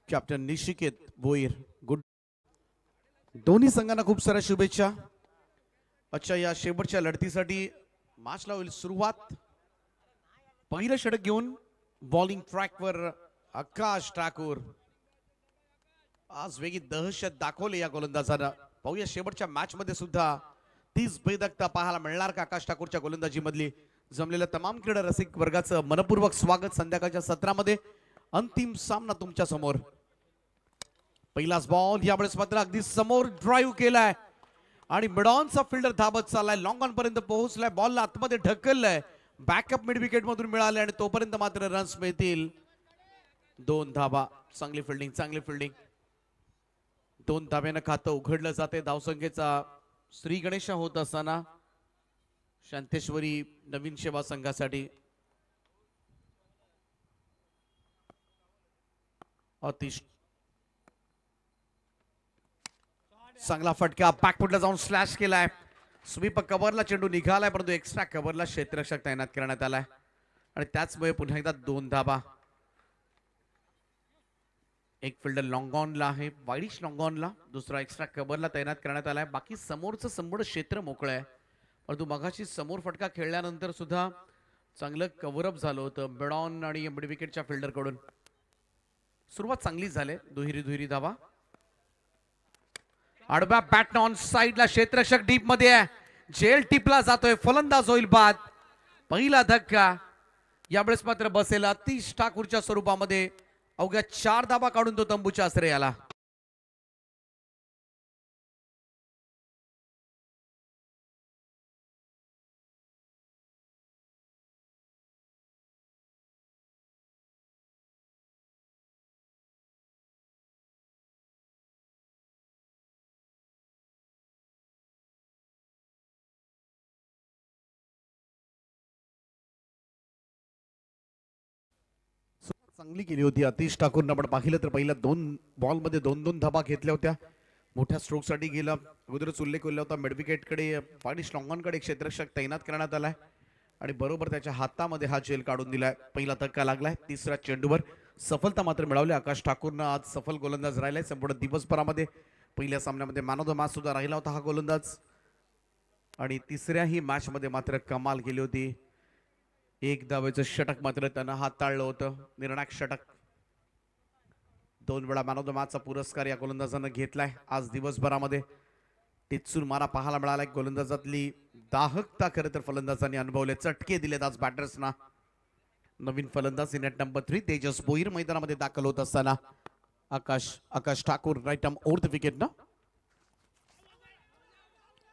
Captain निशिकेत Bhoir good. दोन्ही संघांना खूप साऱ्या शुभेच्छा. अच्छा, या शेवटच्या लढतीसाठी मॅचला होईल सुरुवात. पहिलं षटक घेऊन बॉलिंग ट्रॅकवर आकाश ठाकूर. आज वेगळी दहशत दाखवली या गोलंदाजानं. पाहूया शेवटच्या मॅच मध्ये सुद्धा तीच बेधकता पाहायला मिळणार का आकाश ठाकूरच्या गोलंदाजी मधली. जमलेल्या तमाम क्रीडा रसिक वर्गाचं मनपूर्वक स्वागत. संध्याकाळच्या सत्रामध्ये अंतिम सामना तुमच्या समोर. पहिलाच बॉल यावेळेस मात्र अगदी समोर ड्राईव्ह केलाय आणि मिडॉनचा फिल्डर धाबत चाललाय. लॉंग ऑन पर्यंत पोहोचलाय. बॉलला आतमध्ये ढकललाय. बॅकअप मिड विकेट मधून मिळाले आणि तोपर्यंत मात्र रन्स मिळतील. 2 धाबा. चांगली फिल्डिंग, चांगली फिल्डिंग. 2 धाब्यानं खातं उघडलं जाते. धावसंख्येचा श्री गणेश होत असताना शांतेश्वरी नवीन सेवा संघासाठी अतिश चांगला फटका. बॅकफुटला जाऊन स्लॅश केलाय. स्वीप कव्हरला चेंडू निघालाय परंतु एक्स्ट्रा कव्हरला क्षेत्ररक्षक तैनात करण्यात आलाय आणि त्याचमुळे पुन्हा एकदा 2 धाबा. एक फिल्डर लॉंग ऑनला आहे, वाईडिश लॉंग ऑनला. दुसरा एक्स्ट्रा कव्हरला तैनात करण्यात आलाय. बाकी समोरचं संपूर्ण क्षेत्र मोकळं आहे परंतु मगाशी समोर फटका खेळल्यानंतर सुद्धा चांगलं कव्हरअप झालं होतं मिडॉन आणि मिड विकेटच्या फिल्डर कडून. सुरुवात चांगली झाली. दुहेरी धाबा. आडव्या बॅट ऑन साइडला क्षेत्ररक्षक डीप मध्ये आहे. झेल टिपला जातोय. फलंदाज होईल बाद. पहिला धक्का यावेळेस मात्र बसेल अतिश ठाकूरच्या स्वरूपामध्ये. अवघ्या 4 धाबा काढून तो तंबूच्या आसरे आला. चांगली केली होती अतिश ठाकूरनं. पण पाहिलं तर पहिल्या 2 बॉल मध्ये 2-2 धाबा घेतल्या होत्या. मोठ्या स्ट्रोक साठी गेला. अगोदरच उल्लेख केला होता मिड विकेट कडे वाईडिश लॉंग ऑन कडे क्षेत्ररक्षक तैनात करण्यात आलाय आणि बरोबर त्याच्या हातामध्ये हा झेल काढून दिलाय. पहिला धक्का लागलाय. तिसऱ्या चेंडूवर सफलता मात्र मिळवली. आकाश ठाकूरनं आज सफल गोलंदाज राहिलाय संपूर्ण दिवसभरामध्ये. पहिल्या सामन्यामध्ये मॅन ऑफ द मॅच सुद्धा राहिला होता हा गोलंदाज आणि तिसऱ्याही मॅच मध्ये मात्र कमाल केली होती. 1 धावेचं षटक मात्र त्यानं हाताळलं होतं. निर्णायक षटक. 2 वेळा मॅन ऑफ द मॅचचा पुरस्कार या गोलंदाजानं घेतलाय. आज दिवसभरामध्ये टिच्चून मारा पाहायला मिळाला. गोलंदाजातली दाहकता खरं तर फलंदाजांनी अनुभवले. चटके दिलेत आज बॅटर्सना. नवीन फलंदाज नेट नंबर 3 तेजस भोईर मैदानामध्ये दाखल होत असताना Akash Thakur right arm over the wicket ना.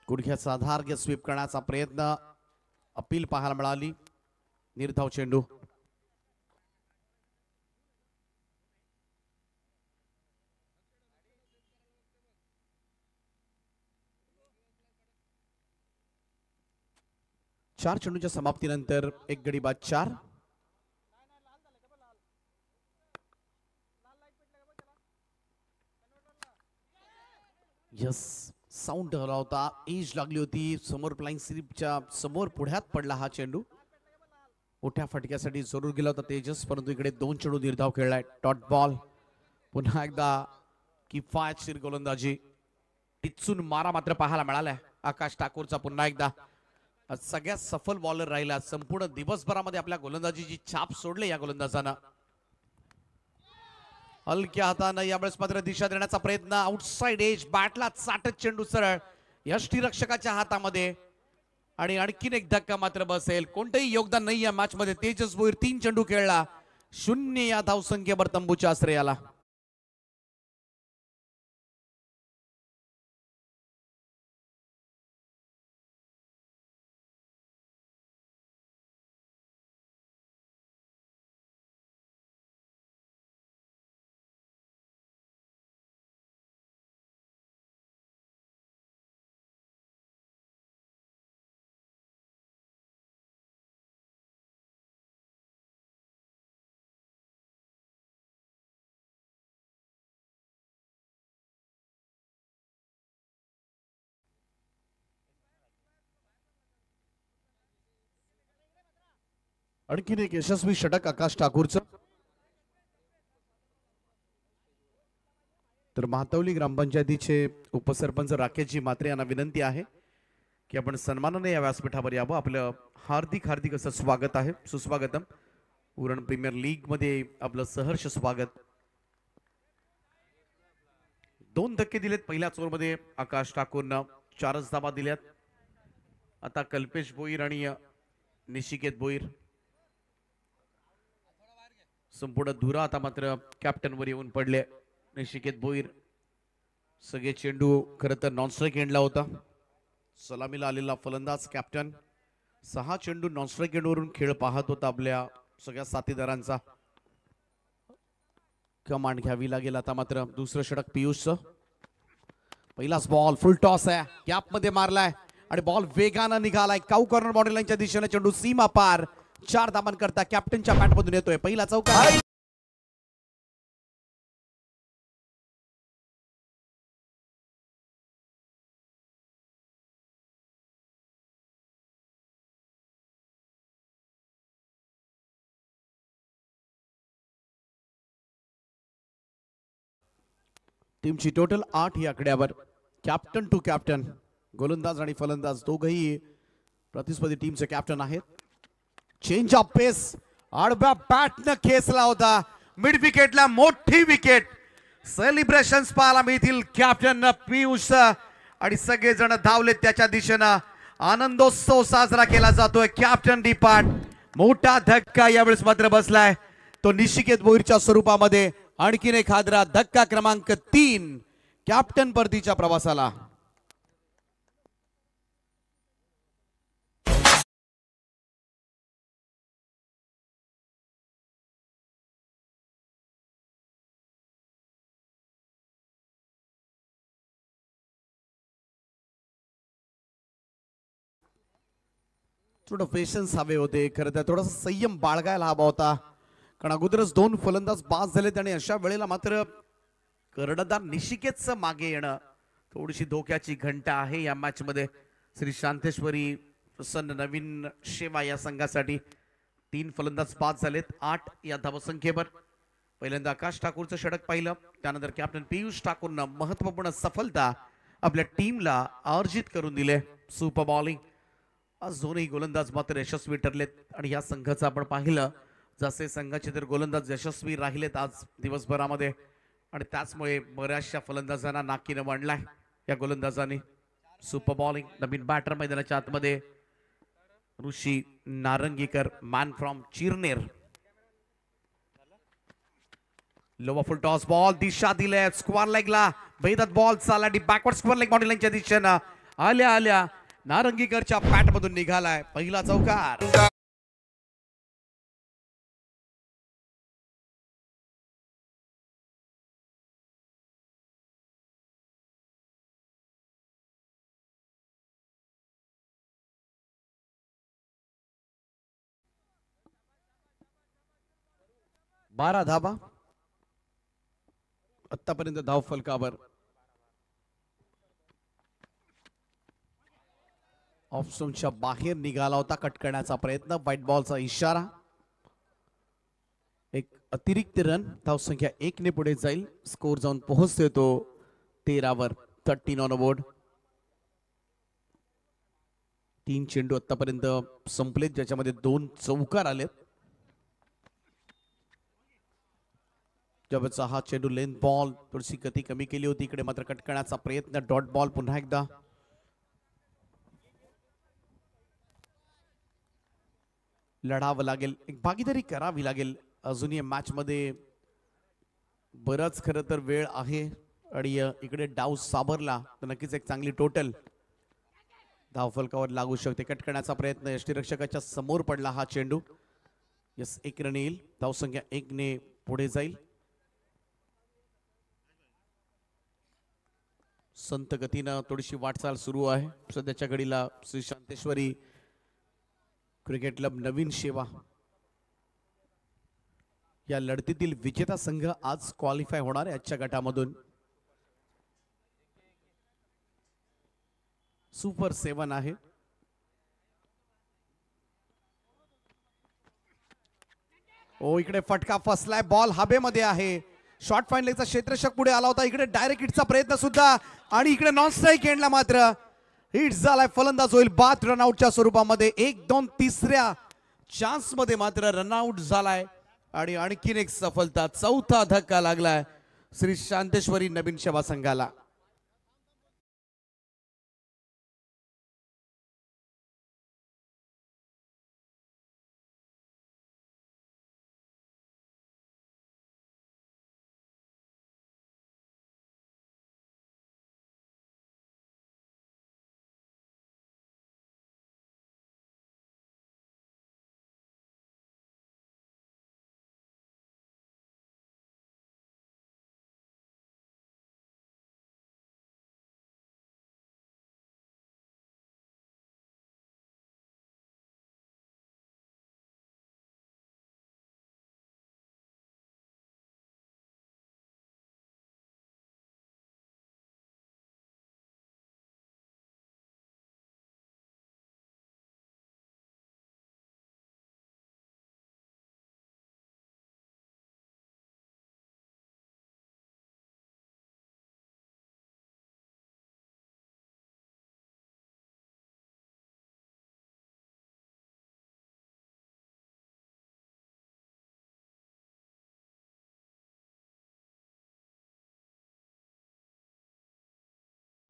गुडघ्याचा आधार घ्या स्वीप करण्याचा प्रयत्न. अपील पाहायला मिळाली. निर्धाव चेंडू. चार चेंडूच्या समाप्तीनंतर 1 गडी बाद 4. यस, साऊंड हला होता. एज लागली होती. समोर फ्लाइंग स्लिपच्या समोर पुढ्यात पडला हा चेंडू. मोठ्या फटक्यासाठी जरूर गेला होता तेजस परंतु इकडे 2 चेंडू निर्धाव खेळलाय. Dot ball. पुन्हा एकदा किफायतशीर गोलंदाजी. टिच्चून मारा मात्र पाहायला मिळालाय आकाश ठाकूरचा. पुन्हा एकदा सगळ्यात सफल बॉलर राहिला. संपूर्ण दिवसभरामध्ये आपल्या गोलंदाजीची छाप सोडली या गोलंदाजानं. हलक्या हातानं यावेळेस मात्र दिशा देण्याचा प्रयत्न. Outside age. बॅटला चाटत चेंडू सरळ यष्टीरक्षकाच्या हातामध्ये आणि आणखीन एक धक्का मात्र बसेल. कोणतंही योगदान नाही या मॅच मध्ये. तेजस भोईर 3 चेंडू खेळला. 0 या धावसंख्येवर तंबूच्या आसरे आला. आणखीन एक यशस्वी षटक आकाश ठाकूरचं. तर महातवली ग्रामपंचायतीचे उपसरपंच राकेशजी मात्रे यांना विनंती आहे की आपण सन्मानाने या व्यासपीठावर यावं. आपलं हार्दिक हार्दिक असं स्वागत आहे, सुस्वागतम. उरण प्रीमियर लीग मध्ये आपलं सहर्ष स्वागत. 2 धक्के दिलेत पहिल्याच ओव्हरमध्ये. आकाश ठाकूरनं 4 धावा दिल्यात. आता कल्पेश भोईर आणि निशिकेत भोईर संपूर्ण धुरा आता मात्र कॅप्टन वर येऊन पडले. निशिकेत भोईर सगळे चेंडू खरं तर नॉनस्ट्राईक एंडला होता. सलामीला आलेला फलंदाज कॅप्टन 6 चेंडू नॉनस्ट्राईक एंडवरून खेळ पाहत होता. आपल्या सगळ्या साथीदारांचा कमांड घ्यावी लागेल. आता मात्र दुसरं षटक पियुषचं. पहिलाच बॉल फुल टॉस आहे, गॅप मध्ये मारलाय आणि बॉल वेगानं निघालाय. काऊ कॉर्नर बाउंड्री लाईनच्या दिशेने चेंडू सीमा पार. 4 धावांकरता कॅप्टनच्या बॅटमधून येतोय पहिला चौकार. टीमची टोटल 8 या आकड्यावर. कॅप्टन टू कॅप्टन, गोलंदाज आणि फलंदाज दोघही प्रतिस्पर्धी टीमचे कॅप्टन आहेत. चेंज ऑफ पेस, आडव्या बॅटनं खेचला होता. मिड विकेटला मोठी विकेट. सेलिब्रेशन्स पाहायला मिळतील कॅप्टन पियुष आणि सगळेजण धावलेत त्याच्या दिशेनं. आनंदोत्सव साजरा केला जातोय कॅप्टन डिपार्ट. मोठा धक्का यावेळेस मात्र बसलाय तो निशिकेत भोईरच्या स्वरूपामध्ये. आणखीन एक हादरा धक्का क्रमांक 3 कॅप्टन परतीच्या प्रवासाला. थोडं पेशन्स हवे होते, खरं तर थोडासा संयम बाळगायला हवा होता, कारण अगोदरच 2 फलंदाज बाद झालेत आणि अशा वेळेला मात्र कर्णधार निशिकेतचं मागे येणं थोडीशी धोक्याची घंटा आहे या मॅच मध्ये. श्री शांतेश्वरी प्रसन्न नवीन शेवा या संघासाठी 3 फलंदाज बाद झालेत 8 या धावसंख्येवर. पहिल्यांदा आकाश ठाकूरचं षटक पाहिलं, त्यानंतर कॅप्टन पियुष ठाकूरनं महत्वपूर्ण सफलता आपल्या टीमला अर्जित करून दिले. Super bowling. आज दोन्ही गोलंदाज मात्र यशस्वी ठरलेत आणि या संघाचं आपण पाहिलं जसे संघाचे तर गोलंदाज यशस्वी राहिलेत आज दिवसभरामध्ये आणि त्याचमुळे बऱ्याचशा फलंदाजांना नाकीनं मांडलाय या गोलंदाजांनी. Super bowling. नवीन बॅटर मैदानाच्या आतमध्ये ऋषी नारंगीकर, मॅन फ्रॉम चिरनेर. लोवा फुल टॉस बॉल, दिशा दिले स्क्वेअर लेगला. बेदत बॉल चालला बॅकवर्ड स्क्वेअर लेग बाउंड्री लाईनच्या दिशेनं. आल्या आल्या नारंगीकरच्या बॅट मधून निघालाय पहिला चौकार. बारा धाबा आतापर्यंत धाव फलकावर. ऑफस्टोनच्या बाहेर निघाला होता, कट करण्याचा प्रयत्न. व्हाईट बॉलचा इशारा. एक अतिरिक्त रन, धावसंख्या 1 ने पुढे जाईल. स्कोर जाऊन पोहोचतोय तो 13 वर. 13 ऑन बोर्ड. 3 चेंडू आतापर्यंत संपलेत, ज्याच्यामध्ये 2 चौकार आलेत. जवळचा हा चेंडू लेंथ बॉल, थोडीशी गती कमी केली होती. इकडे मात्र कट करण्याचा प्रयत्न. डॉट बॉल पुन्हा एकदा. लढावं लागेल, एक भागीदारी करावी लागेल. अजूनही मॅच मध्ये बरंच खरं तर वेळ आहे आणि इकडे डाव साबरला तर नक्कीच एक चांगली टोटल धावफलकावर लागू शकते. कट करण्याचा प्रयत्न. यष्टीरक्षकाच्या समोर पडला हा चेंडू. यस, 1 रन येईल. धावसंख्या 1 ने पुढे जाईल. संत गतीनं थोडीशी वाटचाल सुरू आहे सध्याच्या घडीला. श्री शांतेश्वरी क्रिकेट क्लब नवीन शेवा या लढतीतील विजेता संघ आज क्वालिफाय होणार आहे आजच्या गटामधून. सुपर 7 आहे. ओ, इकडे फटका फसलाय. बॉल हवेमध्ये आहे. शॉर्ट फाईन लेगचा क्षेत्ररक्षक पुढे आला होता. इकडे डायरेक्ट हिटचा प्रयत्न सुद्धा आणि इकडे नॉन स्ट्राईक एंडला मात्र हिट झालाय. फलंदाज होईल बाद रनआउटच्या स्वरूपामध्ये. 1-2 तिसऱ्या चान्स मध्ये मात्र रनआउट झालाय आणि आणखीन एक सफलता. चौथा धक्का लागलाय श्री शांतेश्वरी नवीन सेवा संघाला.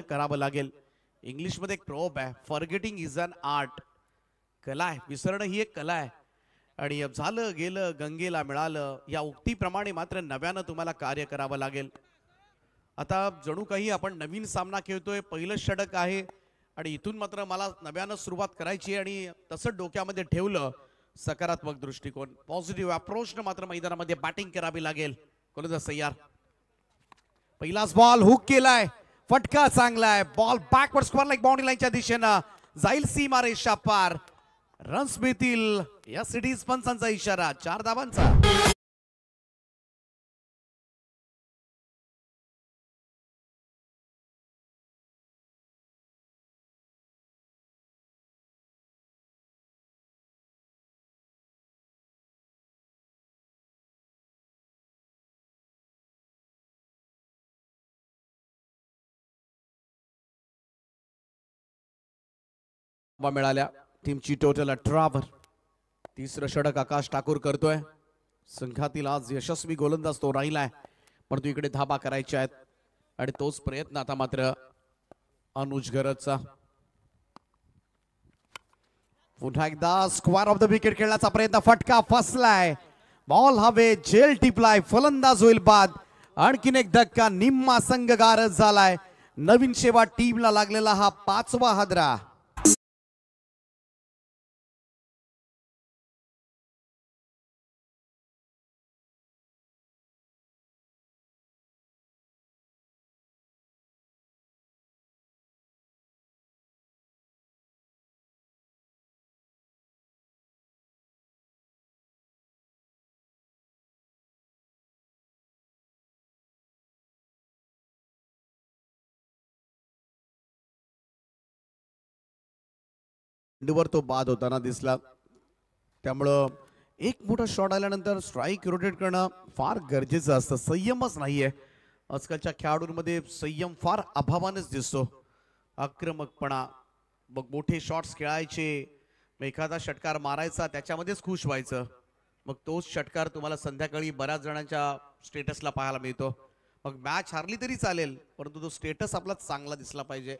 करावं लागेल. इंग्लिश मध्ये एक प्रोब आहे, फॉरगेटिंग इज अन आर्ट. कला आहे, विसरणं ही एक कला आहे. आणि झालं गेलं गंगेला मिळालं या उक्तीप्रमाणे मात्र नव्यानं तुम्हाला कार्य करावं लागेल. आता जणू काही आपण नवीन सामना खेळतोय. पहिलं षटक आहे आणि इथून मात्र मला नव्यानं सुरुवात करायची आणि तसं डोक्यामध्ये ठेवलं. सकारात्मक दृष्टिकोन, पॉझिटिव्ह अप्रोचनं मात्र मैदानामध्ये बॅटिंग करावी लागेल. गोलंदाज तयार. पहिलाच बॉल हुक केलाय, फटका चांगला आहे. Ball backward square like boundary लाईनच्या दिशेनं जाईल सीमा रेषा पार. रन्स मिळतील या सिटीज पंचांचा इशारा 4 धावांचा. मिळाल्या टीमची टोटल 18 वर. तिसरं षटक आकाश ठाकूर करतोय. संघातील आज यशस्वी गोलंदाज तो राहिलाय, परंतु इकडे धाबा करायच्या आहेत आणि तोच प्रयत्न आता मात्र अनुज गरजचा. पुन्हा एकदा स्क्वेअर ऑफ द विकेट खेळण्याचा प्रयत्न, फटका फसलाय. बॉल हवे झेल टिपलाय, फलंदाज होईल बाद. आणखीन एक धक्का, निम्मा संघ गारज झालाय. नवीन सेवा टीमला लागलेला हा 5वा हादरा. वर तो बाद होताना दिसला, त्यामुळं एक मोठा शॉट आल्यानंतर स्ट्राईक रोटेट करणं फार गरजेचं असतं. संयमच नाहीये आजकालच्या खेळाडूंमध्ये, संयम फार अभावानेच दिसतो. आक्रमकपणा, मग मोठे शॉट्स खेळायचे, मग एखादा षटकार मारायचा त्याच्यामध्येच खुश व्हायचं, मग तोच षटकार तुम्हाला संध्याकाळी बऱ्याच जणांच्या स्टेटसला पाहायला मिळतो. मग मॅच हारली तरी चालेल, परंतु तो स्टेटस आपला चांगला दिसला पाहिजे.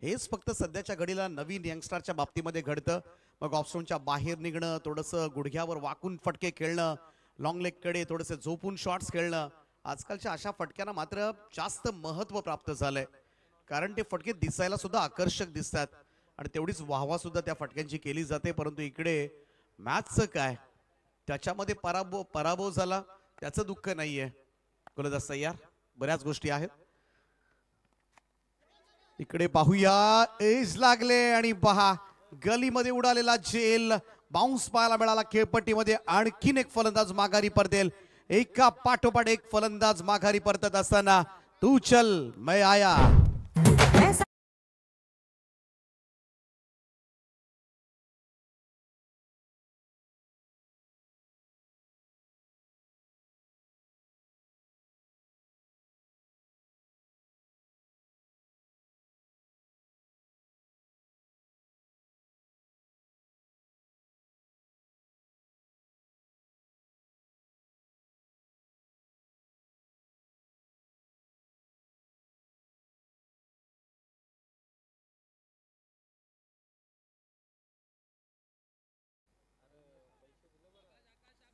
हेच फक्त सध्याच्या घडीला नवीन यंगस्टरच्या बाबतीमध्ये घडतं. मग ऑफस्टोनच्या बाहेर निघणं, थोडंसं गुडघ्यावर वाकून फटके खेळणं, लॉंग लेगकडे थोडंसं झोपून शॉट्स खेळणं, आजकालच्या अशा फटक्यांना मात्र जास्त महत्त्व प्राप्त झालंय. कारण ते फटके दिसायला सुद्धा आकर्षक दिसतात आणि तेवढीच वाहवा सुद्धा त्या फटक्यांची केली जाते. परंतु इकडे मॅचचं काय, त्याच्यामध्ये पराभव झाला त्याचं दुःख नाहीये. गोलंदाज तयार, बऱ्याच गोष्टी आहेत. इकडे पाहूया, एज लागले आणि पहा गलीमध्ये उडालेला झेल. बाउन्स पाहायला मिळाला खेळपट्टीमध्ये. आणखीन एक फलंदाज माघारी परतेल. एका पाठोपाठ एक फलंदाज माघारी परतत असताना तू चल मैं आया.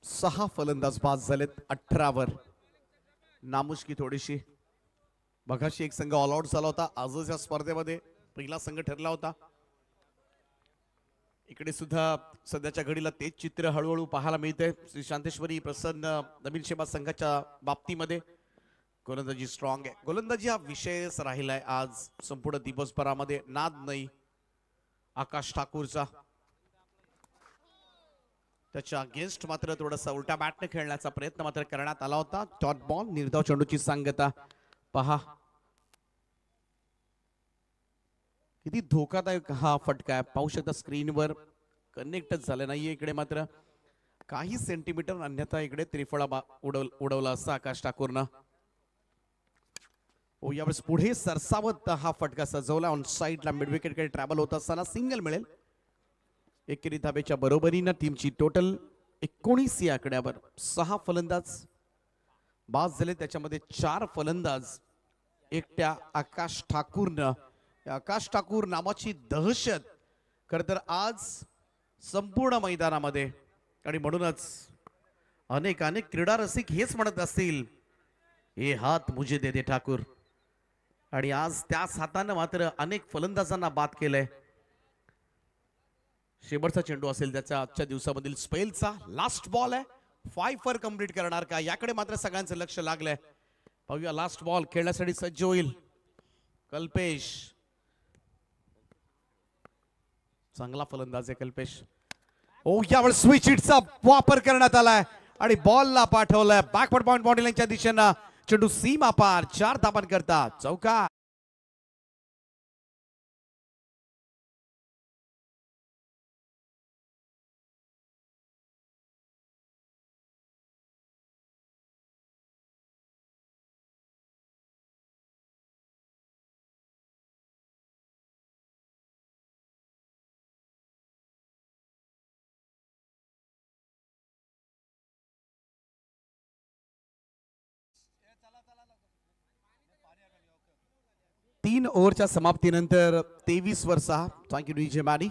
6 फलंदाज बाद झालेत 18 वर. नामुष्की थोडीशी. बघाशी एक संघ ऑल आउट झाला होता. आजच या स्पर्धेमध्ये पहिला संघ ठरला होता. इकडे सुद्धा सध्याच्या घडीला तेच चित्र हळूहळू पाहायला मिळते. श्री शांतेश्वरी प्रसन्न नवीन शेबा संघाच्या बाबतीमध्ये गोलंदाजी स्ट्रॉंग आहे. गोलंदाजी हा विषयच राहिलाय आज संपूर्ण दिवसभरामध्ये. नाद नाही आकाश ठाकूरचा. त्याच्या अगेन्स्ट मात्र थोडासा उलटा बॅटने खेळण्याचा प्रयत्न मात्र करण्यात आला होता. डॉट बॉल निर्धाव चेंडूची सांगता पहा. किती धोकादायक हा फटका आहे. पाहू शकता स्क्रीनवर. कनेक्टच झालं नाहीये इकडे मात्र काही सेंटीमीटर, अन्यथा इकडे त्रिफळा उडवला असता आकाश ठाकूरनं. यावेळेस पुढे सरसावत हा फटका सजवला. ऑन साईडला मिड विकेटकडे ट्रॅव्हल होत असताना सिंगल मिळेल. एकेरी धाब्याच्या बरोबरीनं टीमची टोटल 19 या आकड्यावर. 6 फलंदाज बाद झाले, त्याच्यामध्ये 4 फलंदाज एकट्या आकाश ठाकूरनं. आकाश ठाकूर नावाची दहशत खरं तर आज संपूर्ण मैदानामध्ये, आणि म्हणूनच अनेक क्रीडा रसिक हेच म्हणत असतील, हे हात मुझे दे दे ठाकूर. आणि आज त्याच हातानं मात्र अनेक फलंदाजांना बाद केलंय. शेवटचा चेंडू असेल त्याचा आजच्या दिवसामधील स्पेलचा. लास्ट बॉल आहे. 5 फॉर कंप्लीट करणार का, याकडे मात्र सगळ्यांचं लक्ष लागलंय. पाहूया लास्ट बॉल खेळण्यासाठी सज्ज होईल कल्पेश. चांगला फलंदाज आहे कल्पेश. यावेळेस स्विच हिटचा वापर करण्यात आलाय आणि बॉलला पाठवलाय बॅकवर्ड पॉइंट बाउंड्री लाईनच्या दिशेनं. चेंडू सीमा पार. 4 धावां करता चौका. तीन ओव्हरच्या समाप्तीनंतर 23 वर 6. Thank you DJ many.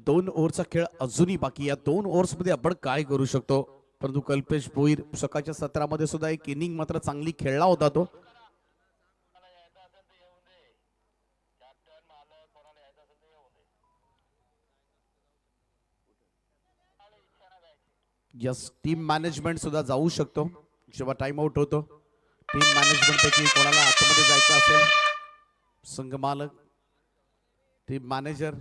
2 ओव्हरचा खेळ अजूनही बाकी. या 2 ओव्हर्स मध्ये आपण काय करू शकतो, परंतु कल्पेश भोईर सकाळच्या सत्रामध्ये सुद्धा एक इनिंग मात्र चांगली खेळला होता तो. यस, टीम मॅनेजमेंट सुद्धा जाऊ शकतो जेव्हा टाइम आउट होतो. टीम मॅनेजमेंट पैकी कोणाला आतमध्ये जायचं असेल, संघमालक, टीम मॅनेजर,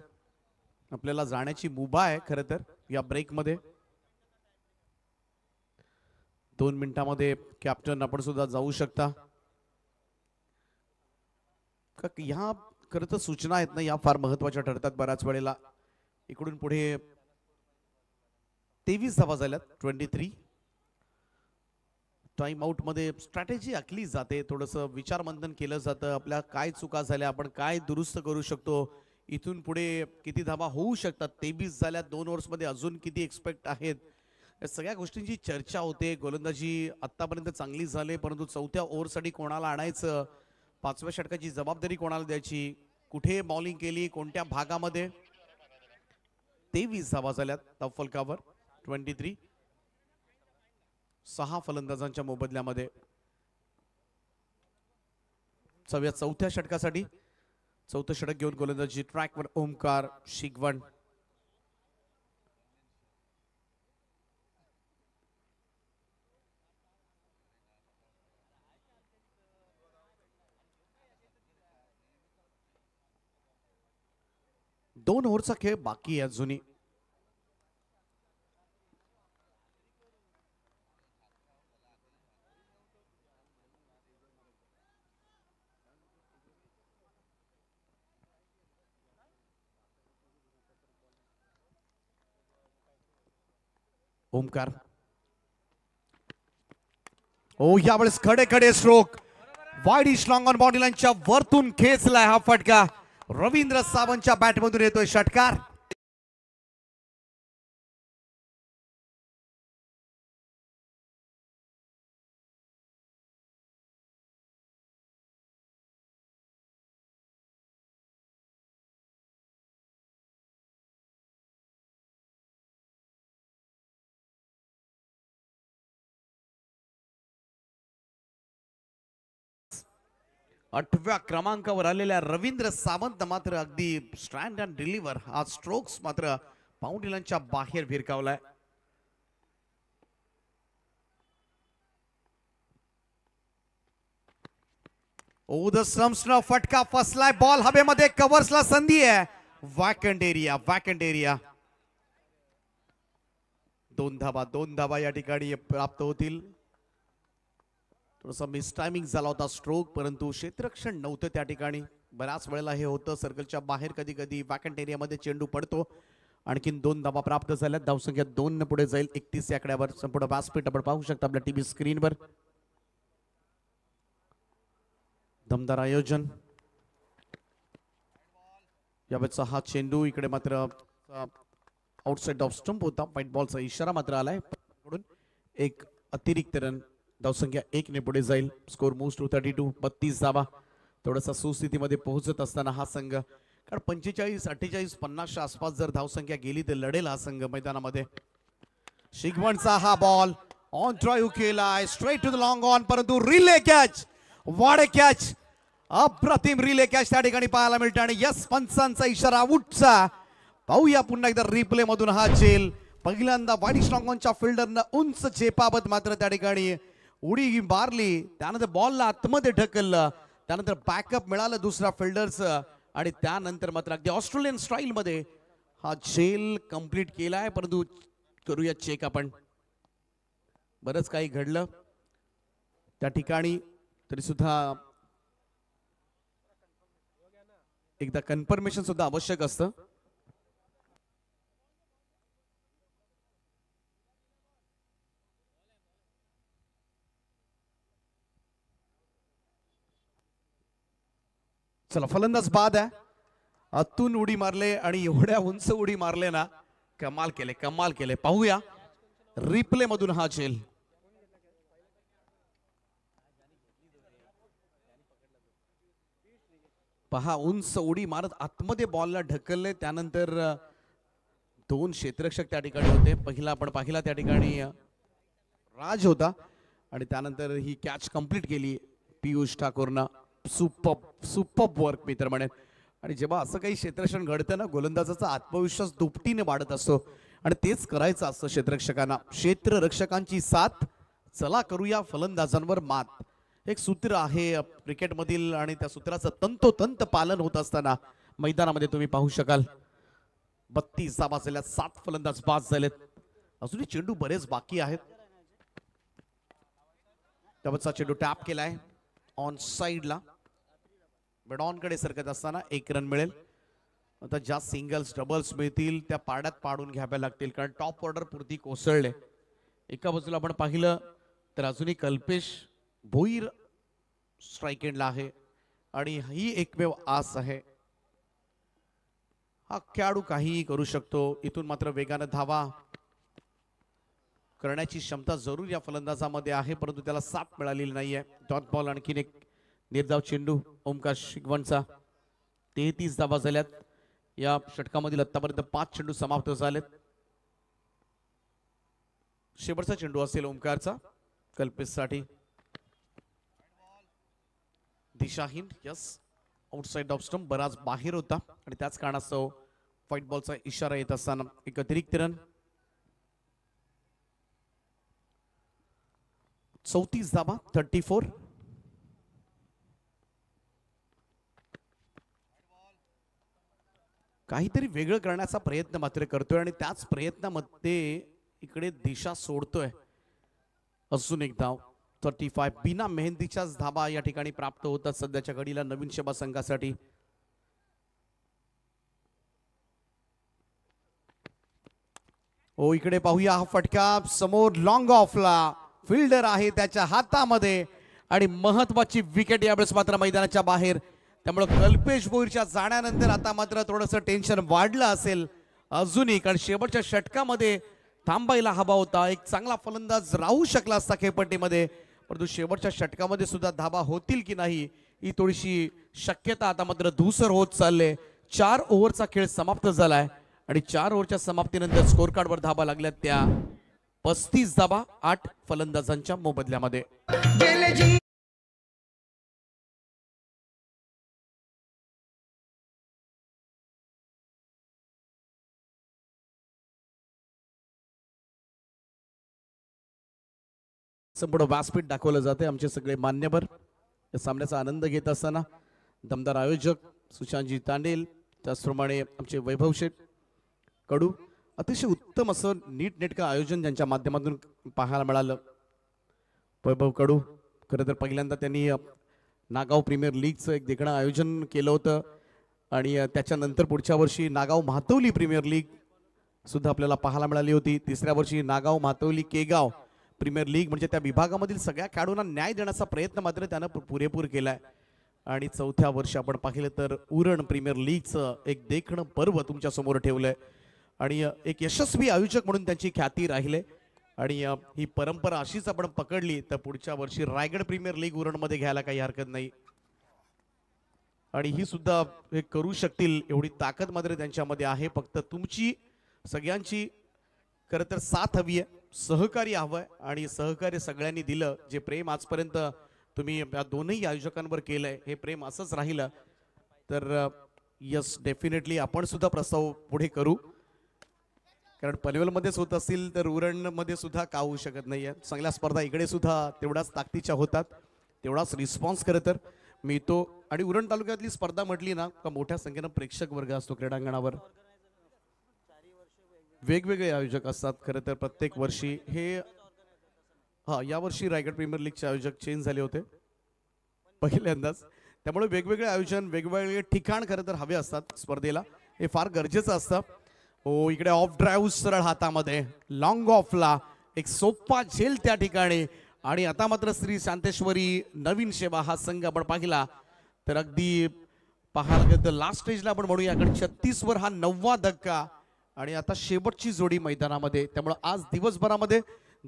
आपल्याला जाण्याची मुभा आहे खरं तर या ब्रेक मध्ये. 2 मिनिटांमध्ये कॅप्टन आपण सुद्धा जाऊ शकता. ह्या खरं तर सूचना आहेत ना, या फार महत्वाच्या ठरतात बऱ्याच वेळेला. इकडून पुढे 23 धावा झाल्यात. 23. टाइम आउट मध्ये स्ट्रॅटेजी आखली जाते, थोडंसं विचारमंथन केलं जातं. आपल्या काय चुका झाल्या, आपण काय दुरुस्त करू शकतो, इथून पुढे किती धावा होऊ शकतात. 23 झाल्या 2 ओव्हर्स मध्ये, अजून किती एक्सपेक्ट आहेत, या सगळ्या गोष्टींची चर्चा होते. गोलंदाजी आतापर्यंत चांगली झाली, परंतु 4थ्या ओव्हरसाठी कोणाला आणायचं, 5व्या षटकाची जबाबदारी कोणाला द्यायची, कुठे बॉलिंग केली, कोणत्या भागामध्ये. 23 धावा झाल्यात तफलकावर. 23. 6 फलंदाजांच्या मोबदल्यामध्ये. 4थ्या षटकासाठी 4थं षटक घेऊन गोलंदाजी ट्रॅकवर ओमकार शिगवण. दोन ओव्हरचा खेळ बाकी आहे अजूनही. ओमकार. यावेळेस खडे खडे स्ट्रोक. वाईड इश लॉंग ऑन बॉडी लाईनच्या वरतून खेचलाय हा फटका. रवींद्र सावंतच्या बॅटमधून येतोय षटकार. 8व्या क्रमांकावर आलेल्या रवींद्र सावंत मात्र अगदी स्ट्रँड अँड डिलिव्हर हा स्ट्रोक्स मात्र बाउंड्रीलाईनच्या बाहेर भिरकावलाय. द स्टंप्सना फटका फसलाय. बॉल हवेमध्ये. कव्हर्सला संधी आहे. Vacant area. 2 धाबा या ठिकाणी प्राप्त होतील. थोडासा मिस टायमिंग झाला होता स्ट्रोक, परंतु क्षेत्ररक्षण नव्हतं त्या ठिकाणी. बऱ्याच वेळेला हे होतं सर्कलच्या बाहेर कधी कधी वॅकंट एरियामध्ये चेंडू पडतो. आणखीन 2 धाबा प्राप्त झाल्या. धावसंख्या 2 ने पुढे जाईल. 31 या आकड्यावर संपूर्ण व्यासपीठ आपण पाहू शकता आपल्या टीव्ही स्क्रीनवर. दमदार आयोजन. यावेळेचा हा चेंडू इकडे मात्र आउटसाइड ऑफ स्टंप होता. व्हाईट बॉलचा इशारा मात्र आलाय. एक अतिरिक्त रन. धावसंख्या 1 ने पुढे जाईल. Score moves to 32. 32 धावा. थोडासा सुस्थितीमध्ये पोहोचत असताना हा संघ, कारण 45, 48, 50च्या आसपास जर धावसंख्या गेली तर लढेल हा संघ मैदानामध्ये. शिगवणचा हा बॉल ऑन ड्राईव्ह केलाय. Straight to the long on, परंतु रिले कॅच. Wade catch. अप्रतिम रिले कॅच त्या ठिकाणी पाहायला मिळते. आणि यस पंचांचा इशारा आउटचा. पाहूया पुन्हा एकदा रिप्ले मधून हा झेल. पहिल्यांदा वाईड स्ट्रॉंग ऑनच्या फिल्डरनं उंच झेपावत मात्र त्या ठिकाणी उडी मारली. त्यानंतर बॉलला आतमध्ये ढकललं. त्यानंतर बॅकअप मिळालं दुसऱ्या फिल्डरचं. आणि त्यानंतर मात्र अगदी ऑस्ट्रेलियन स्टाईल मध्ये हा झेल कंप्लीट केलाय. परंतु करूया चेक आपण. बरंच काही घडलं त्या ठिकाणी, तरी सुद्धा एकदा कन्फर्मेशन सुद्धा आवश्यक असतं. चला, फलंदाज बाद आहे. आतून उडी मारले आणि एवढ्या उंच उडी मारले ना, कमाल केले. पाहूया रिप्ले मधून हा झेल. पहा, उंच उडी मारत आतमध्ये बॉलला ढकलले. त्यानंतर 2 क्षेत्ररक्षक त्या ठिकाणी होते. पहिला आपण पाहिला त्या ठिकाणी राज होता. आणि त्यानंतर ही कॅच कंप्लीट केली पियुष ठाकूरनं. सुपर वर्क मी तर म्हणेन. आणि जेव्हा असं काही क्षेत्ररक्षण घडतं ना, गोलंदाजाचा आत्मविश्वास दुपटीने वाढत असतो. आणि तेच करायचं असतं क्षेत्ररक्षकांना. क्षेत्ररक्षकांची साथ. चला करूया फलंदाजांवर मात. एक सूत्र आहे क्रिकेटमधील आणि त्या सूत्राचं तंतोतंत पालन होत असताना मैदानामध्ये तुम्ही पाहू शकाल. 32 धावा झाल्या. 7 फलंदाज बाद झालेत. अजूनही चेंडू बरेच बाकी आहेत. त्यावरचा चेंडू टॅप केलाय ऑन साइडला. बेडॉन कडे सरकत असताना 1 रन मिळेल. आता ज्या सिंगल्स डबल्स मिळतील त्या पाड्यात पाडून घ्याव्या लागतील, कारण टॉप ऑर्डर पुरती कोसळले. एका बाजूला आपण पाहिलं तर अजूनही कल्पेश भोईर स्ट्राइक एंडला आहे. आणि ही एकमेव आस आहे. हा खेळाडू काहीही करू शकतो. इथून मात्र वेगाने धावा करण्याची क्षमता जरूर या फलंदाजामध्ये आहे, परंतु त्याला साथ मिळालेली नाहीये. Dot ball. आणखीन एक निर्धाव चेंडू ओमकार शिगवणचा. 33 धावा झाल्यात. या षटकामधील आतापर्यंत 5 चेंडू समाप्त झालेत. शेवटचा चेंडू असेल ओमकारचा कल्पेशसाठी. दिशाहीन. Yes, outside off stump. बराच बाहेर होता आणि त्याच कारणास्तव व्हाईट बॉलचा इशारा येत असताना एक अतिरिक्त रन. 34 धावा. 34. काहीतरी वेगळं करण्याचा प्रयत्न मात्र करतोय आणि त्याच प्रयत्नामध्ये इकडे दिशा सोडतोय. अजून एक धाव. 35. बिना मेहंदीच्याच धाबा या ठिकाणी प्राप्त होतात सध्याच्या घडीला नवीन शेबा संघासाठी. इकडे पाहूया हा फटका. समोर लॉंग ऑफला फिल्डर आहे त्याच्या हातामध्ये आणि महत्वाची विकेट यावेळेस मात्र मैदानाच्या बाहेर. त्यामुळे कल्पेश भोईरच्या जाण्यानंतर आता मात्र थोडंसं टेन्शन वाढलं असेल अजूनही, कारण शेवटच्या षटकामध्ये थांबायला हवा होता. एक चांगला फलंदाज राहू शकला असता खेळपट्टीमध्ये, परंतु शेवटच्या षटकामध्ये सुद्धा धाबा होतील की नाही ही थोडीशी शक्यता आता मात्र धूसर होत चालले. 4 ओव्हरचा खेळ समाप्त झालाय आणि 4 ओव्हरच्या समाप्तीनंतर स्कोर कार्डवर धाबा लागल्यात त्या 35 धाबा 8 फलंदाजांच्या मोबदल्यामध्ये. संपूर्ण व्यासपीठ दाखवलं जाते. आमचे सगळे मान्यवर या सामन्याचा आनंद घेत असताना दमदार आयोजक सुशांतजी तांडेल, त्याचप्रमाणे आमचे वैभव शेठ कडू, अतिशय उत्तम असं नीटनेटकं आयोजन ज्यांच्या माध्यमातून पाहायला मिळालं. वैभव कडू खरं तर पहिल्यांदा त्यांनी नागाव प्रीमियर लीगचं एक देखणं आयोजन केलं होतं आणि त्याच्यानंतर पुढच्या वर्षी नागाव म्हातवली प्रीमियर लीग सुद्धा आपल्याला पाहायला मिळाली होती. तिसऱ्या वर्षी नागाव म्हातवली केगाव प्रीमियर लीग, म्हणजे त्या विभागामधील सगळ्या खेळाडूंना न्याय देण्याचा प्रयत्न मात्र त्यानं पुरेपूर केलाय. आणि चौथ्या वर्षी आपण पाहिलं तर उरण प्रीमियर लीगचं एक देखणं पर्व तुमच्या समोर ठेवलंय आणि एक यशस्वी आयोजक म्हणून त्यांची ख्याती राहिले. आणि ही परंपरा अशीच आपण पकडली तर पुढच्या वर्षी रायगड प्रीमियर लीग उरणमध्ये घ्यायला काही हरकत नाही. आणि ही सुद्धा हे करू शकतील एवढी ताकद मात्र त्यांच्यामध्ये आहे. फक्त तुमची सगळ्यांची खरं तर साथ हवी आहे, सहकार्य हवं आहे. आणि सहकार्य सगळ्यांनी दिलं. जे प्रेम आजपर्यंत तुम्ही या दोनही आयोजकांवर केलंय हे प्रेम असंच राहिलं तर यस डेफिनेटली आपण सुद्धा प्रस्ताव पुढे करू. कारण पनवेलमध्येच होत असतील तर उरणमध्ये सुद्धा का होऊ शकत नाहीये. चांगल्या स्पर्धा इकडे सुद्धा तेवढ्याच ताकदीच्या होतात, तेवढाच रिस्पॉन्स खरं तर मिळतो. आणि उरण तालुक्यातली स्पर्धा म्हटली ना का मोठ्या संख्येनं प्रेक्षक वर्ग असतो क्रीडांगणावर. वेगवेगळे आयोजक असतात खरं तर प्रत्येक वर्षी. हे यावर्षी रायगड प्रीमियर लीगचे आयोजक चेंज झाले होते पहिल्यांदाच, त्यामुळे वेगवेगळे आयोजन वेगवेगळे ठिकाण खरं तर हवे असतात स्पर्धेला, हे फार गरजेचं असतं. हो, इकडे ऑफ ड्राईव्ह सरळ हातामध्ये, लॉंग ऑफला एक सोपा झेल त्या ठिकाणी. आणि आता मात्र श्री शांतेश्वरी नवीन सेवा हा संघ आपण पाहिला तर अगदी पाहायला गेलं तर लास्ट स्टेजला आपण म्हणूया 36 वर हा 9वा धक्का आणि आता शेवटची जोडी मैदानामध्ये. त्यामुळे आज दिवसभरामध्ये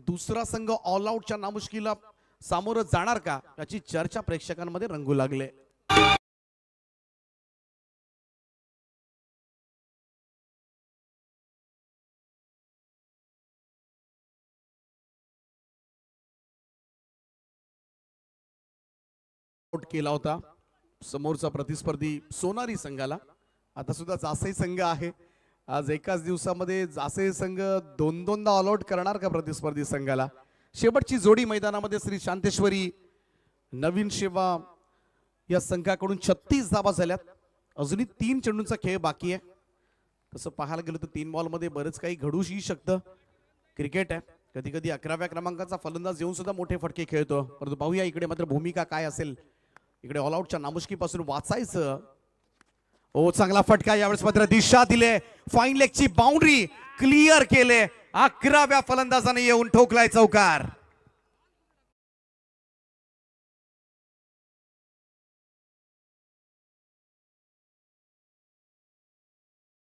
दुसरा संघ ऑल आउटच्या नामुष्कीला सामोरं जाणार का याची चर्चा प्रेक्षकांमध्ये रंगू लागले. केला होता समोरचा प्रतिस्पर्धी सोनारी संघाला. आता सुद्धा जासई संघ आहे. आज एकाच दिवसामध्ये जासई संघ दोनदा ऑल आउट करणार का प्रतिस्पर्धी संघाला. शेवटची जोडी मैदानामध्ये श्री शांतेश्वरी नवीन सेवा या संघाकडून 36 धावा झाल्यात. अजूनही 3 चेंडूंचा खेळ बाकी आहे. तसं पाहायला गेलं तर 3 बॉलमध्ये बरंच काही घडूही शकतं. क्रिकेट आहे, कधी कधी 11व्या क्रमांकाचा फलंदाज येऊन सुद्धा मोठे फटके खेळतो. परंतु पाहूया इकडे मात्र भूमिका काय असेल. इकडे ऑल आउटच्या नामुष्कीपासून वाचायचं. ओ, चांगला फटका यावेळेस मात्र दिशा दिले, फाईन लेगची बाउंड्री क्लिअर केले. 11व्या फलंदाजाने येऊन ठोकलाय चौकार.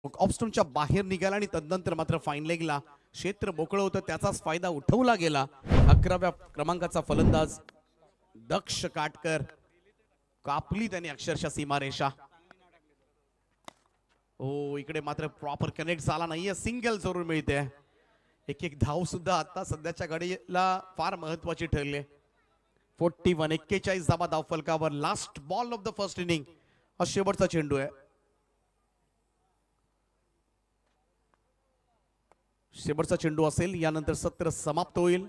ऑफस्टोनच्या बाहेर निघाला आणि तदनंतर मात्र फाईन लेगला क्षेत्र मोकळं होतं, त्याचाच फायदा उठवला गेला. 11व्या क्रमांकाचा फलंदाज दक्ष काटकर कापली त्याने अक्षरशः सीमारेषा. हो, इकडे मात्र प्रॉपर कनेक्ट झाला नाहीये, सिंगल जरूर मिळते. एक धाव सुद्धा आता सध्याच्या घडीला फार महत्वाची ठरली. 41 धावा धाव फलकावर. Last ball of the first inning हा शेवटचा चेंडू आहे. शेवटचा चेंडू असेल, यानंतर सत्र समाप्त होईल.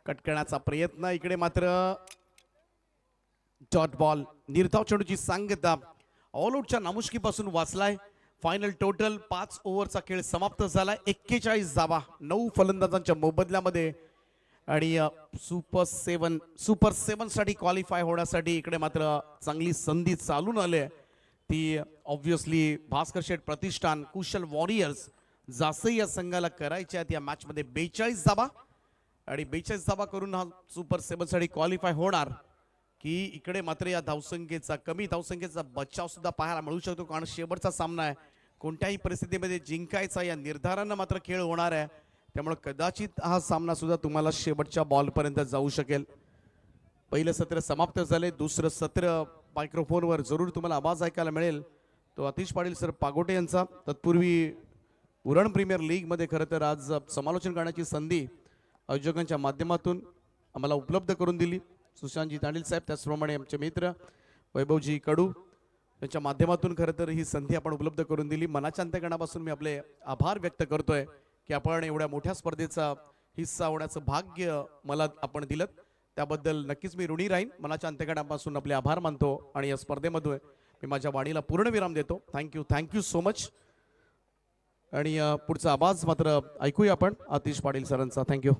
कट करण्याचा प्रयत्न, इकडे मात्र डॉट बॉल. निर्धाव चेंडूची सांगता ऑल आउटच्या नामुष्कीपासून वाचलाय. फायनल टोटल 5 ओव्हरचा खेळ समाप्त झालाय. 41 धावा 9 फलंदाजांच्या मोबदल्यामध्ये. आणि सुपर 7 साठी क्वालिफाय होण्यासाठी इकडे मात्र चांगली संधी चालून आली. ती ऑब्व्हियसली भास्कर शेठ प्रतिष्ठान कुशल वॉरियर्स जासई या संघाला करायच्या आहेत. या मॅच मध्ये 42 धावा आणि 42 धावा करून हा सुपर 7 साठी क्वालिफाय होणार की इकडे मात्र या धावसंख्येचा कमी धावसंख्येचा बचाव सुद्धा पाहायला मिळू शकतो. कारण शेवटचा सामना आहे, कोणत्याही परिस्थितीमध्ये जिंकायचा या निर्धारानं मात्र खेळ होणार आहे. त्यामुळे कदाचित हा सामना सुद्धा तुम्हाला शेवटच्या बॉलपर्यंत जाऊ शकेल. पहिलं सत्र समाप्त झाले, दुसरं सत्र मायक्रोफोनवर जरूर तुम्हाला आवाज ऐकायला मिळेल, तो आतिश पाटील सर पागोटे यांचा. तत्पूर्वी उरण प्रीमियर लीगमध्ये खरं तर आज समालोचन करण्याची संधी आयोजकांच्या माध्यमातून आम्हाला उपलब्ध करून दिली. सुशांतजी तांडेल साहेब, त्याचप्रमाणे आमचे मित्र वैभवजी कडू यांच्या माध्यमातून खरं तर ही संधी आपण उपलब्ध करून दिली. मनाच्या अंतःकरणापासून मी आपले आभार व्यक्त करतोय की आपण एवढ्या मोठ्या स्पर्धेचा हिस्सा होण्याचं भाग्य मला आपण दिलं, त्याबद्दल नक्कीच मी ऋणी राहीन. मनाच्या अंतःकरणापासून आपले आभार मानतो आणि या स्पर्धेमध्ये मी माझ्या वाणीला पूर्ण विराम देतो. Thank you so much. आणि पुढचा आवाज मात्र ऐकूया आपण आतिश पाटील सरांचा. थँक्यू.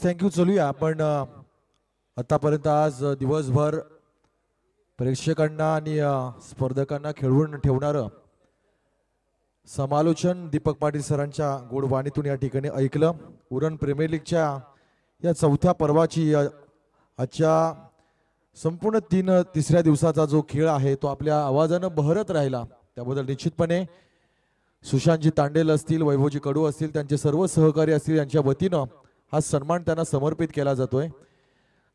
थँक्यू. चलूया आपण आतापर्यंत आज दिवसभर प्रेक्षकांना आणि स्पर्धकांना खेळवून ठेवणारं समालोचन दीपक पाटील सरांच्या गोडवाणीतून या ठिकाणी ऐकलं. उरण प्रीमियर लीगच्या या चौथ्या पर्वाची आजच्या संपूर्ण तिसऱ्या दिवसाचा जो खेळ आहे तो आपल्या आवाजानं बहरत राहिला, त्याबद्दल निश्चितपणे सुशांतजी तांडेल असतील, वैभवजी कडू असतील, त्यांचे सर्व सहकारी असतील, यांच्या वतीनं हा सन्मान त्यांना समर्पित केला जातोय.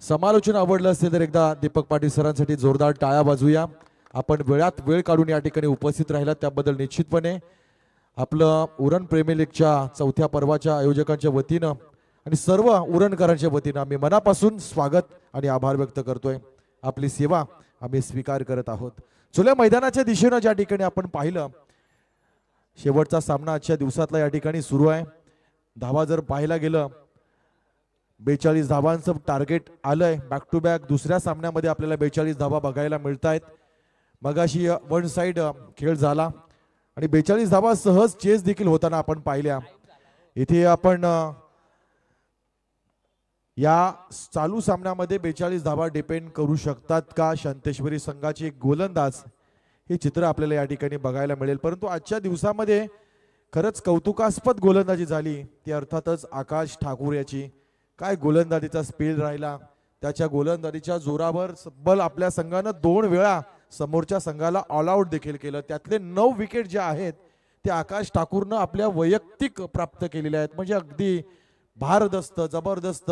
समालोचन आवडलं असेल तर एकदा दीपक पाटील सरांसाठी जोरदार टाळ्या वाजवूया. आपण वेळात वेळ काढून या ठिकाणी उपस्थित राहिला त्याबद्दल निश्चितपणे आपलं उरण प्रीमियर लीगच्या चौथ्या पर्वाच्या आयोजकांच्या वतीनं आणि सर्व उरणकरांच्या वतीनं आम्ही मनापासून स्वागत आणि आभार व्यक्त करतोय. आपली सेवा आम्ही स्वीकार करत आहोत. चुल्या मैदानाच्या दिशेनं ज्या ठिकाणी आपण पाहिलं, शेवटचा सामना आजच्या दिवसातला या ठिकाणी सुरू आहे. धावा जर पाहायला गेलं 42 धावांचं टार्गेट आलंय. बॅक टू बॅक दुसऱ्या सामन्यामध्ये आपल्याला 42 धावा बघायला मिळत आहेत. मगाशी वन साइड खेळ झाला आणि 42 धावा सहज चेस देखील होताना आपण पाहिल्या. इथे आपण या चालू सामन्यामध्ये 42 धावा डिपेंड करू शकतात का शांतेश्वरी संघाचे गोलंदाज, हे चित्र आपल्याला या ठिकाणी बघायला मिळेल. परंतु आजच्या दिवसामध्ये खरंच कौतुकास्पद गोलंदाजी झाली ती अर्थातच आकाश ठाकूर याची. काय गोलंदाजीचा स्पीड राहिला, त्याच्या गोलंदाजीच्या जोरावर सबल आपल्या संघानं 2 वेळा समोरच्या संघाला ऑल आउट देखील केलं. त्यातले 9 विकेट जे आहेत ते आकाश ठाकूरनं आपल्या वैयक्तिक प्राप्त केलेले आहेत. म्हणजे अगदी भारदस्त, जबरदस्त,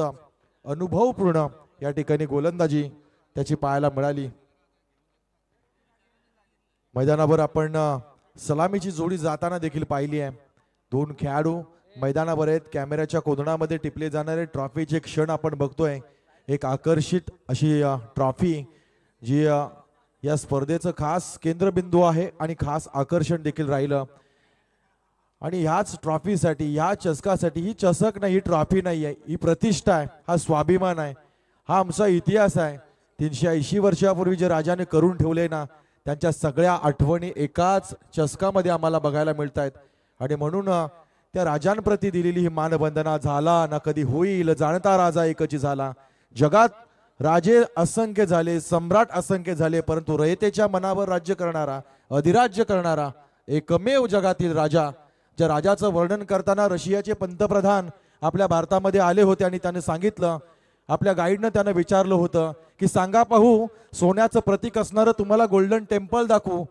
अनुभवपूर्ण या ठिकाणी गोलंदाजी त्याची पाहायला मिळाली. मैदानावर आपण सलामीची जोडी जाताना देखील पाहिली आहे. 2 खेळाडू मैदानावर आहेत. कॅमेऱ्याच्या कोदणामध्ये टिपले जाणारे ट्रॉफीचे क्षण आपण बघतोय. एक आकर्षित अशी ट्रॉफी जी या स्पर्धेचं खास केंद्रबिंदू आहे आणि खास आकर्षण देखील राहिलं. आणि ह्याच ट्रॉफीसाठी, ह्या चषकासाठी, ही चषक नाही, ही ट्रॉफी नाही आहे, ही प्रतिष्ठा आहे, हा स्वाभिमान आहे, हा आमचा इतिहास आहे. 380 वर्षापूर्वी जे राजाने करून ठेवले ना, त्यांच्या सगळ्या आठवणी एकाच चषकामध्ये आम्हाला बघायला मिळत आहेत. आणि म्हणून त्या राजांप्रती दिलेली ही मानवंदना, झाला ना कधी होईल जाणता राजा एकची झाला. जगात राजे असंख्य झाले, सम्राट असंख्य झाले, परंतु रयतेच्या मनावर राज्य करणारा, अधिराज्य करणारा एकमेव जगातील राजा, ज्या राजाचं वर्णन करताना रशियाचे पंतप्रधान आपल्या भारतामध्ये आले होते आणि त्याने सांगितलं, आपल्या गाईडनं त्यानं विचारलं होतं की सांगा पाहू, सोन्याचं प्रतीक असणारं तुम्हाला गोल्डन टेम्पल दाखवू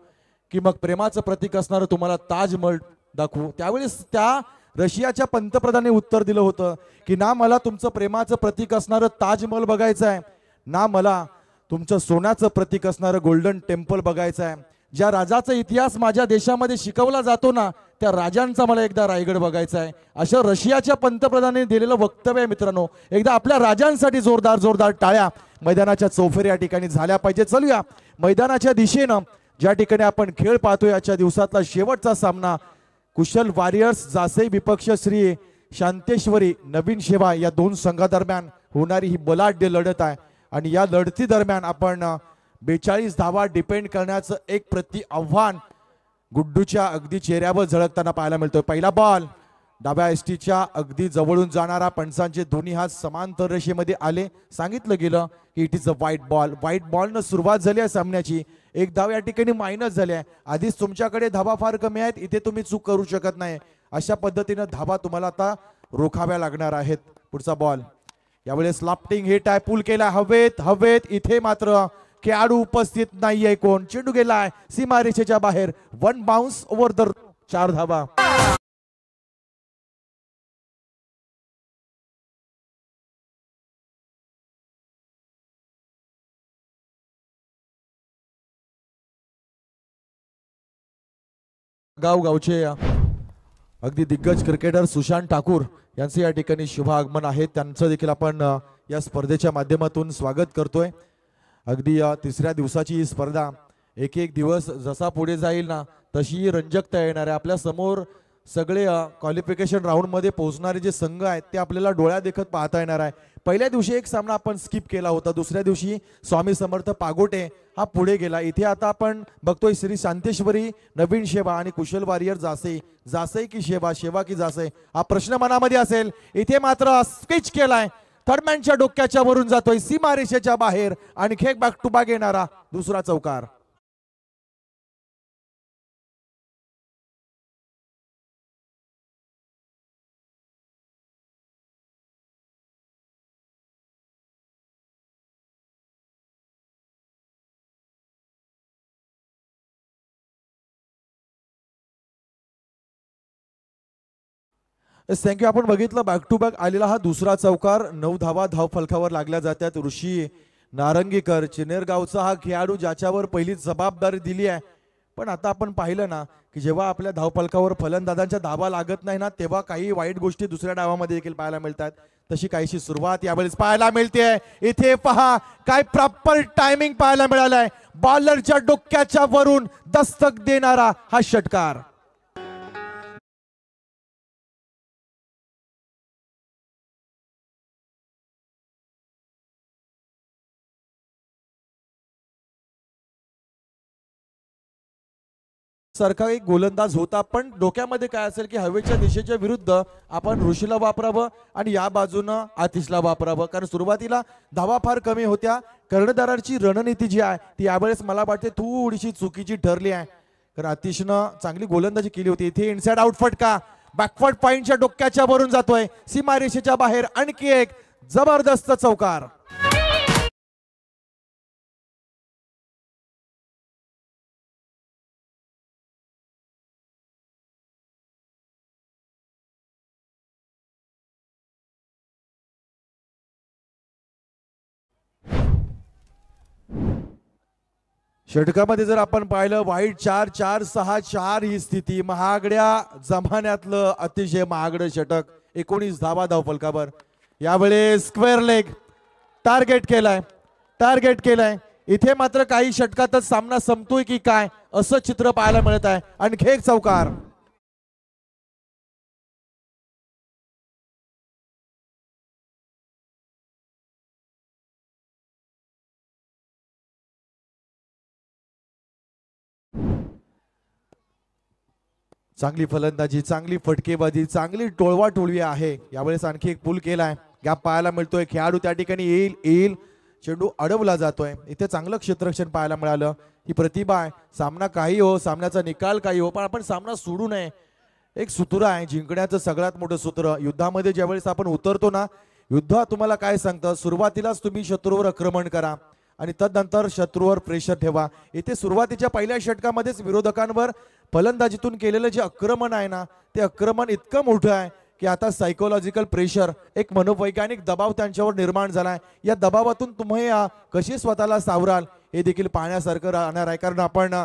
की मग प्रेमाचं प्रतीक असणारं तुम्हाला ताजमहल दाखवू. त्यावेळेस त्या रशियाच्या पंतप्रधानाने उत्तर दिलं होतं की ना मला तुमचं प्रेमाचं प्रतीक असणारं ताजमहल बघायचं आहे, ना मला तुमचं सोन्याचं प्रतीक असणारं गोल्डन टेम्पल बघायचं आहे. ज्या राजाचा इतिहास माझ्या देशामध्ये शिकवला जातो ना, त्या राजांचा मला एकदा रायगड बघायचा आहे. अशा रशियाच्या पंतप्रधानाने दिलेलं वक्तव्य आहे. मित्रांनो, एकदा आपल्या राजांसाठी जोरदार जोरदार टाळ्या मैदानाच्या चौफेर या ठिकाणी झाल्या पाहिजे. चलूया मैदानाच्या दिशेनं. ज्या ठिकाणी आपण खेळ पाहतोय आजच्या दिवसातला शेवटचा सामना, कुशल वॉरियर्स जासे विपक्ष श्री शांतेश्वरी नवीन शेवा या 2 संघादरम्यान होणारी ही बलाढ्य लढत आहे. आणि या लढती दरम्यान आपण 42 धावा डिपेंड करण्याचं एक प्रति आव्हान गुड्डूच्या अगदी चेहऱ्यावर झळकताना पाहायला मिळतोय. पहिला बॉल डाव्या एसटीच्या अगदी जवळून जाणारा, पंचांचे दोन्ही हात समांतर रेषेमध्ये आले. सांगितलं गेलं की it is a white ball. White बॉलनं सुरुवात झाली आहे सामन्याची. 1 धाव या ठिकाणी मायनस झाली आहे. आधीच तुमच्याकडे धावा फार कमी आहेत, इथे तुम्ही चूक करू शकत नाही. अशा पद्धतीनं धावा तुम्हाला आता रोखाव्या लागणार आहेत. पुढचा बॉल यावेळेस लाफ्टिंग हिट आहे, पूल केला हवेत हवेत. इथे मात्र खेळाडू उपस्थित नाहीये. कोण चेंडू गेलाय सीमारेषेच्या बाहेर. 1 बाउन्स ओव्हर द 4 धावा. गावचे अगदी दिग्गज क्रिकेटर सुशांत ठाकूर यांचे या ठिकाणी शुभ आगमन आहे. त्यांचं देखील आपण या स्पर्धेच्या माध्यमातून स्वागत करतोय. अगदी तिसऱ्या दिवसाची ही स्पर्धा एक एक दिवस जसा पुढे जाईल ना तशी रंजकता येणार आहे. आपल्या समोर सगळे क्वालिफिकेशन राऊंडमध्ये पोहोचणारे जे संघ आहेत ते आपल्याला डोळ्या देखत पाहता येणार आहे. पहिल्या दिवशी एक सामना आपण स्किप केला होता. दुसऱ्या दिवशी स्वामी समर्थ पागोटे हा पुढे गेला. इथे आता आपण बघतोय श्री शांतेश्वरी नवीन शेवा आणि कुशल वारियर जासे. जासे की शेवा, शेवा की जासे हा प्रश्न मनामध्ये असेल. इथे मात्र स्केच केलाय. थर्डमॅनच्या डोक्याच्या वरून जातोय सीमारेषेच्या बाहेर आणि खेक बॅक टू बॅक येणारा दुसरा चौकार. थँक्यू. आपण बघितलं बॅक टू बॅक आलेला हा दुसरा चौकार. 9 धावा धाव फलकावर लागल्या जातात. ऋषी नारंगीकर चिनेरगावचा हा खेळाडू ज्याच्यावर पहिली जबाबदारी दिली आहे. पण आता आपण पाहिलं ना की जेव्हा आपल्या धावफलकावर फलंदाजांच्या धावा लागत नाही ना तेव्हा काही वाईट गोष्टी दुसऱ्या डावामध्ये देखील पाहायला मिळतात. तशी काहीशी सुरुवात यावेळेस पाहायला मिळते. इथे पहा काय प्रॉपर टायमिंग पाहायला मिळालाय. बॉलरच्या डोक्याच्या वरून दस्तक देणारा हा षटकार. सारखा एक गोलंदाज होता पण डोक्यामध्ये काय असेल की हवेच्या दिशेच्या विरुद्ध आपण ऋषीला वापरावं आणि या बाजूनं आतिशला वापरावं. कारण सुरुवातीला धावा फार कमी होत्या. कर्णधारांची रणनीती जी आहे ती यावेळेस मला वाटते थोडीशी चुकीची ठरली आहे. कारण आतिशनं चांगली गोलंदाजी केली होती. इथे इनसाइड आउट फटका बॅकवर्ड पॉइंटच्या डोक्याच्या वरून जातोय सीमारेषेच्या बाहेर. आणखी एक जबरदस्त चौकार. षटकामध्ये जर आपण पाहिलं वाईट 4 4 6 4 ही स्थिती. महागड्या जमान्यातलं अतिशय महागडं षटक. 19 धावा धाव फलकावर. यावेळेस स्क्वेअर लेग टार्गेट केलाय. इथे मात्र काही षटकातच सामना संपतोय की काय असं चित्र पाहायला मिळत आहे. आणखी एक चौकार. चांगली फलंदाजी, चांगली फटकेबाजी, चांगली टोळवाटोळवी आहे. यावेळेस आणखी एक पूल केलाय. गॅप पाहायला मिळतोय. खेळाडू त्या ठिकाणी येईल चेंडू अडवला जातोय. इथे चांगलं क्षेत्ररक्षण पाहायला मिळालं. ही प्रतिभा आहे. सामना काही हो, सामन्याचा निकाल काही हो, पण आपण सामना सोडू नये. एक सूत्र आहे जिंकण्याचं सगळ्यात मोठं सूत्र. युद्धामध्ये ज्यावेळेस आपण उतरतो ना, युद्ध तुम्हाला काय सांगतं, सुरुवातीलाच तुम्ही शत्रूवर आक्रमण करा आणि तदनंतर शत्रूवर प्रेशर ठेवा. इथे सुरुवातीच्या पहिल्या षटकामध्येच विरोधकांवर फलंदाजीतून केलेलं जे आक्रमण आहे ना ते आक्रमण इतकं मोठं आहे की आता सायकोलॉजिकल प्रेशर, एक मनोवैज्ञानिक दबाव त्यांच्यावर निर्माण झालाय. या दबावातून तुम्ही कसे स्वतःला सावराल हे देखील पाहण्यासारखं राहणार आहे. कारण आपण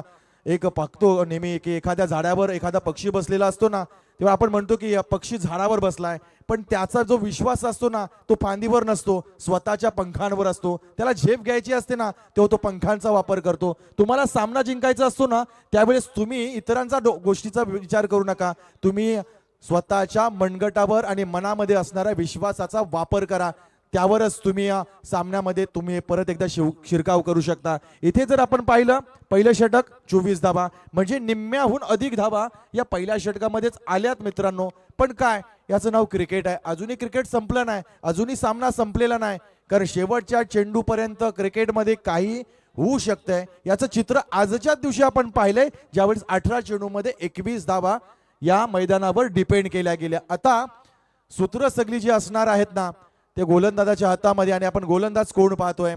एक पाहतो नेहमी की एखाद्या झाडावर एखादा पक्षी बसलेला असतो ना तेव्हा आपण म्हणतो की पक्षी झाडावर बसलाय, पण त्याचा जो विश्वास असतो ना तो फांदीवर नसतो, स्वतःच्या पंखांवर असतो. त्याला झेप घ्यायची असते ना तेव्हा तो पंखांचा वापर करतो. तुम्हाला सामना जिंकायचा असतो ना त्यावेळेस तुम्ही इतरांचा गोष्टीचा विचार करू नका. तुम्ही स्वतःच्या मनगटावर आणि मनामध्ये असणाऱ्या विश्वासाचा वापर करा. त्यावरच तुम्ही या सामन्यामध्ये तुम्ही परत एकदा शिरकाव करू शकता. इथे जर आपण पाहिलं पहिलं षटक 24 धावा म्हणजे निम्म्याहून अधिक धावा या पहिल्या षटकामध्येच आल्यात मित्रांनो. पण काय, याचं नाव क्रिकेट आहे. अजूनही क्रिकेट संपलं नाही, अजूनही सामना संपलेला नाही. कारण शेवटच्या चेंडूपर्यंत क्रिकेटमध्ये काही होऊ शकतंय. याचं चित्र आजच्या दिवशी आपण पाहिलंय ज्यावेळेस 18 चेंडूमध्ये 21 धावा या मैदानावर डिपेंड केल्या गेल्या. आता सूत्र सगळी जी असणार आहेत ना ते गोलंदाजाच्या हातामध्ये. आणि आपण गोलंदाज कोण पाहतोय,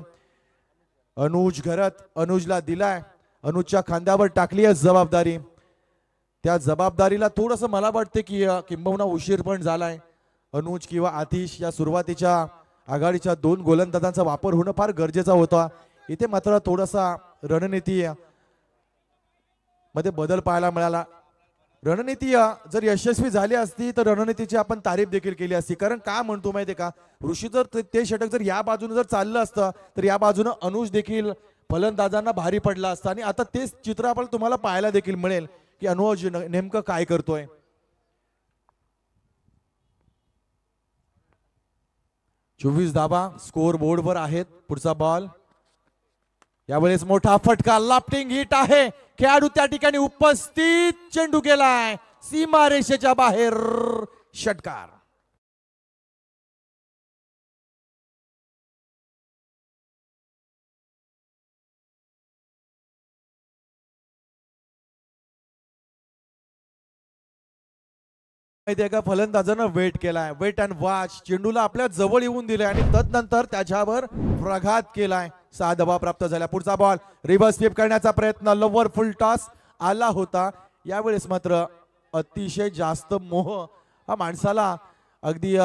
अनुज घरत. अनुजला दिलाय, अनुजच्या खांद्यावर टाकली आहे जबाबदारी. त्या जबाबदारीला थोडंसं मला वाटते की किंबहुना उशीर पण झालाय. अनुज किंवा आतिश या सुरुवातीच्या आघाडीच्या 2 गोलंदाजांचा वापर होणं फार गरजेचा होता. इथे मात्र थोडासा रणनीती मध्ये बदल पाहायला मिळाला. रणनीती जर यशस्वी झाली असती तर रणनीतीची आपण तारीफ देखील केली असती. कारण का म्हणतो माहितीये का, ऋषी जर ते षटक जर या बाजूने जर चाललं असतं तर या बाजूने अनुज देखील फलंदाजांना भारी पडला असता. आणि आता तेच चित्र आपण तुम्हाला पाहायला देखील मिळेल की अनुज नेमकं काय करतोय. 24 धाबा स्कोर बोर्डवर आहेत. पुढचा बॉल, यावेळेस मोठा फटका, लाफ्टिंग हिट आहे. खेळाडू त्या ठिकाणी उपस्थित, चेंडू गेलाय सीमारेषेच्या बाहेर, षटकार. माहितीये का, फलंदाजानं वेट केलाय, वेट अँड वॉच, चेंडूला आपल्या जवळ येऊन दिले आणि तदनंतर त्याच्यावर प्रघात केलाय. 6 धावा प्राप्त झाल्या. पुढचा बॉल, रिव्हर्स स्वीप करण्याचा प्रयत्न, लवर फुल टॉस आला होता. यावेळेस मात्र अतिशय जास्त मोह हा माणसाला अगदी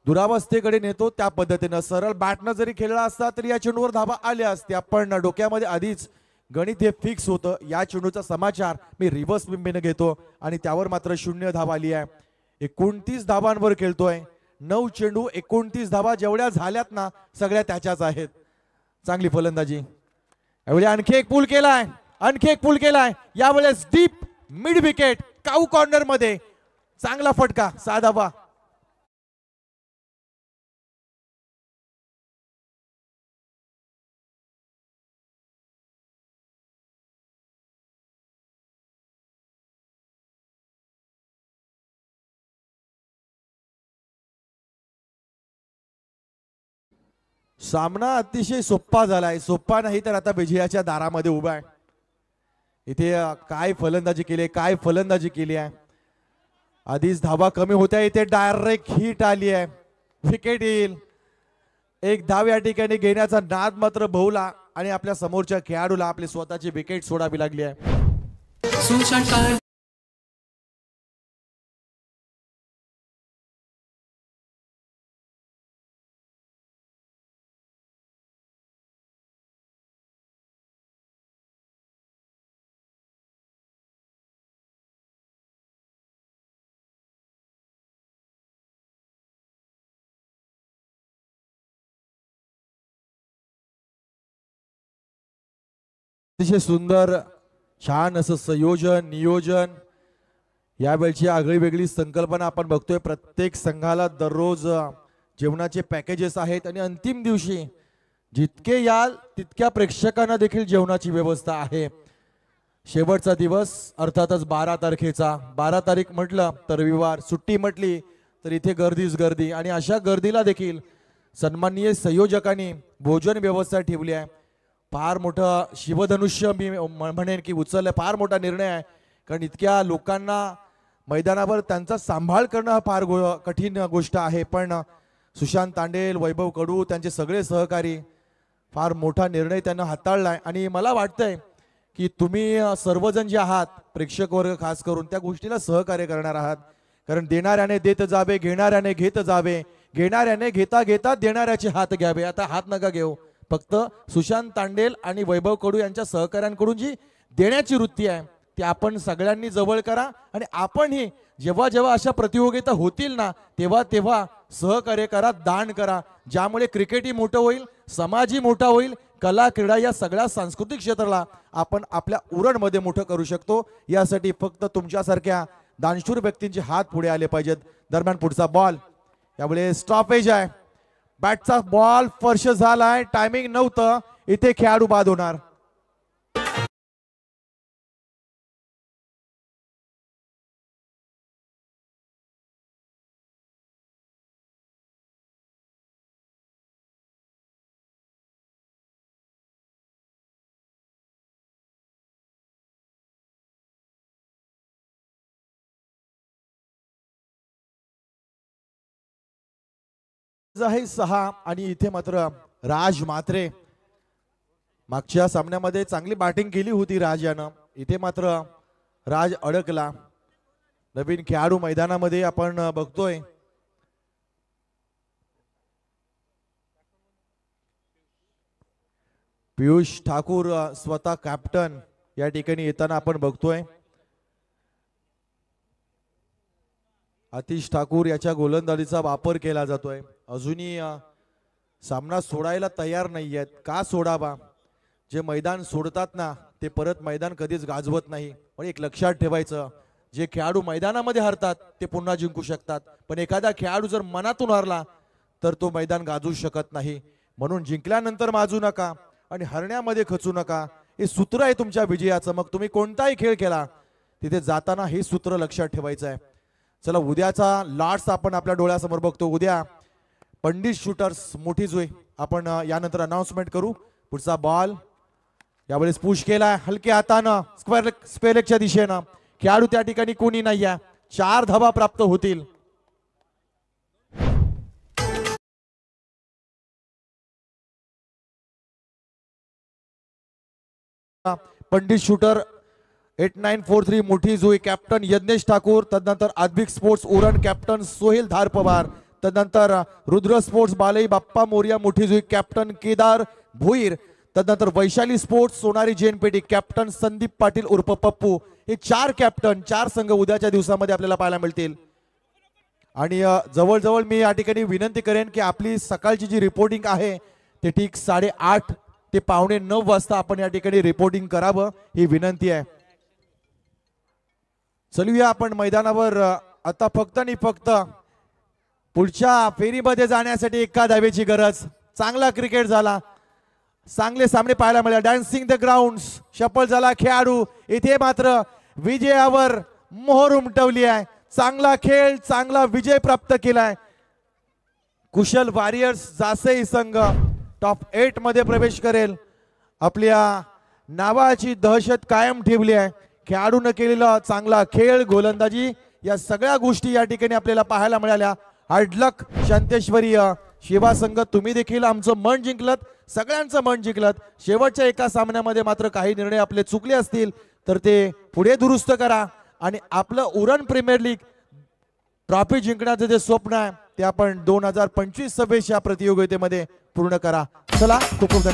दुरावस्थेकडे नेतो. त्या पद्धतीनं सरळ बॅटनं जरी खेळला असता तरी या चेंडूवर धावा आल्या असत्या, पण डोक्यामध्ये आधीच गणित हे फिक्स होतं. या चेंडूचा समाचार मी रिव्हर्स स्विंगने घेतो आणि त्यावर मात्र 0 धावा आली आहे. 29 धावांवर खेळतोय. 9 चेंडू 29 धावा जेवढ्या झाल्यात ना सगळ्या त्याच्याच आहेत. चांगली फलंदाजी. यावेळी आणखी एक पूल केलाय, आणखी एक पूल केलाय. यावेळेस डीप मिड विकेट, काऊ कॉर्नर मध्ये चांगला फटका, 6 धावा. सामना अतिशय सोप्पा झालाय. सोप्पा नाही तर आता विजयाच्या दारामध्ये उभा आहे. इथे काय फलंदाजी केली, काय फलंदाजी केली आहे. आधीच धावा कमी होत्या, इथे डायरेक्ट हिट आली आहे. विकेट येईल. एक धाव या ठिकाणी घेण्याचा नाद मात्र बहुला आणि आपल्या समोरच्या खेळाडूला आपली स्वतःची विकेट सोडावी लागली आहे. अतिशय सुंदर, छान असं संयोजन, नियोजन. यावेळची आगळी वेगळी संकल्पना आपण बघतोय. प्रत्येक संघाला दररोज जेवणाचे पॅकेजेस आहेत आणि अंतिम दिवशी जितके याल तितक्या प्रेक्षकांना देखील जेवणाची व्यवस्था आहे. शेवटचा दिवस अर्थातच 12 तारखेचा. 12 तारीख म्हटलं तर रविवार, सुट्टी म्हटली तर इथे गर्दीच गर्दी. आणि अशा गर्दीला देखील सन्माननीय संयोजकांनी भोजन व्यवस्था ठेवली आहे. फार मोठं शिवधनुष्य मी म्हणेन की उचललं. फार मोठा निर्णय आहे, कारण इतक्या लोकांना मैदानावर त्यांचा सांभाळ करणं हा फार कठीण गोष्ट आहे. पण सुशांत तांडेल, वैभव कडू, त्यांचे सगळे सहकारी फार मोठा निर्णय त्यांना हाताळलाय. आणि मला वाटतंय की तुम्ही सर्वजण जे आहात, प्रेक्षक वर्ग खास करून, त्या गोष्टीला सहकार्य करणार आहात. कारण देणाऱ्याने देत जावे, घेणाऱ्याने घेत जावे, घेणाऱ्याने घेता घेता देणाऱ्याचे हात घ्यावे. आता हात नका घेऊ, फक्त सुशांत तांडेल आणि वैभव कडू यांच्या सहकाऱ्यांकडून जी देण्याची वृत्ती आहे ती आपण सगळ्यांनी जवळ करा. आणि आपणही जेव्हा जेव्हा अशा प्रतियोगिता होतील ना तेव्हा तेव्हा सहकार्य करा, दान करा, ज्यामुळे क्रिकेटही मोठं होईल, समाजही मोठा होईल, कला क्रीडा या सगळ्या सांस्कृतिक क्षेत्राला आपण आपल्या उरणमध्ये मोठं करू शकतो. यासाठी फक्त तुमच्यासारख्या दानशूर व्यक्तींचे हात पुढे आले पाहिजेत. दरम्यान पुढचा बॉल, यावेळी स्टॉपेज आहे. बॅटचा बॉल स्पर्श झालाय, टायमिंग नव्हतं, इथे खेळाडू बाद होणार. आहे 6 आणि इथे मात्र राज म्हात्रे. मागच्या सामन्यामध्ये चांगली बॅटिंग केली होती राज यानं, इथे मात्र राज अडकला. नवीन खेळाडू मैदानामध्ये आपण बघतोय. पियुष ठाकूर स्वतः कॅप्टन या ठिकाणी येताना आपण बघतोय. आतिश ठाकूर याच्या गोलंदाजीचा वापर केला जातोय. अजूनही सामना सोडायला तयार नाही आहेत. का सोडावा? जे मैदान सोडतात ना ते परत मैदान कधीच गाजवत नाही. पण एक लक्षात ठेवायचं, जे खेळाडू मैदानामध्ये हरतात ते पुन्हा जिंकू शकतात, पण एखादा खेळाडू जर मनातून हरला तर तो मैदान गाजवू शकत नाही. म्हणून जिंकल्यानंतर माजू नका आणि हरण्यामध्ये खचू नका. हे सूत्र आहे तुमच्या विजयाचं. मग तुम्ही कोणताही खेळ खेळा तिथे जाताना हे सूत्र लक्षात ठेवायचं आहे. चला, उद्याचा लाट्स आपण आपल्या डोळ्यासमोर बघतो. उद्या पंडित शूटर्स मोठी जुई आपण यानंतर अनाउन्समेंट करू. पुढचा बॉल यावेळेस पुश केलाय हलक्या हातानं स्क्वेअरलेगच्या दिशेनं. खेळाडू त्या ठिकाणी कोणी नाही आहे. 4 धावा प्राप्त होतील. पंडित शूटर 8943 मोठी जुई कॅप्टन यज्ञेश ठाकूर, तदनंतर आद्विक स्पोर्ट्स उरण कॅप्टन सोहेल धार पवार, तदनंतर रुद्र स्पोर्ट्स बालई बाप्पा मोरिया मोठी जुई कॅप्टन केदार भोईर, तदनंतर वैशाली स्पोर्ट्स सोनारी जेनपेटी कॅप्टन संदीप पाटील उर्फ पप्पू. हे 4 कॅप्टन 4 संघ उद्याच्या दिवसामध्ये आपल्याला पाहायला मिळतील. आणि जवळजवळ मी या ठिकाणी विनंती करेन की आपली सकाळची जी रिपोर्टिंग आहे ते ठीक 8:30 ते 8:45 वाजता आपण या ठिकाणी रिपोर्टिंग करावं, ही विनंती आहे. चलूया आपण मैदानावर. आता फक्त आणि फक्त पुढच्या फेरीमध्ये जाण्यासाठी एका धावेची गरज. चांगला क्रिकेट झाला, चांगले सामने पाहायला मिळाले. डान्सिंग द ग्राउंड शफल झाला खेळाडू. इथे मात्र विजयावर मोहर उमटवली आहे. चांगला खेळ, चांगला विजय प्राप्त केलाय. कुशल वॉरियर्स जासई संघ टॉप 8 मध्ये प्रवेश करेल. आपल्या नावाची दहशत कायम ठेवली आहे. खेळाडूने केलेला चांगला खेळ, गोलंदाजी या सगळ्या गोष्टी या ठिकाणी आपल्याला पाहायला मिळाल्या. हार्ड लक शांतेश्वरी शिवा संघ, तुम्ही देखील आमचं मन जिंकलत, सगळ्यांचं मन जिंकलत. शेवटच्या एका सामन्यामध्ये मात्र काही निर्णय आपले चुकले असतील तर ते पुढे दुरुस्त करा आणि आपलं उरण प्रीमियर लीग ट्रॉफी जिंकण्याचं जे स्वप्न आहे ते आपण 2025-26 या प्रतियोगितेमध्ये पूर्ण करा. चला, खूप खूप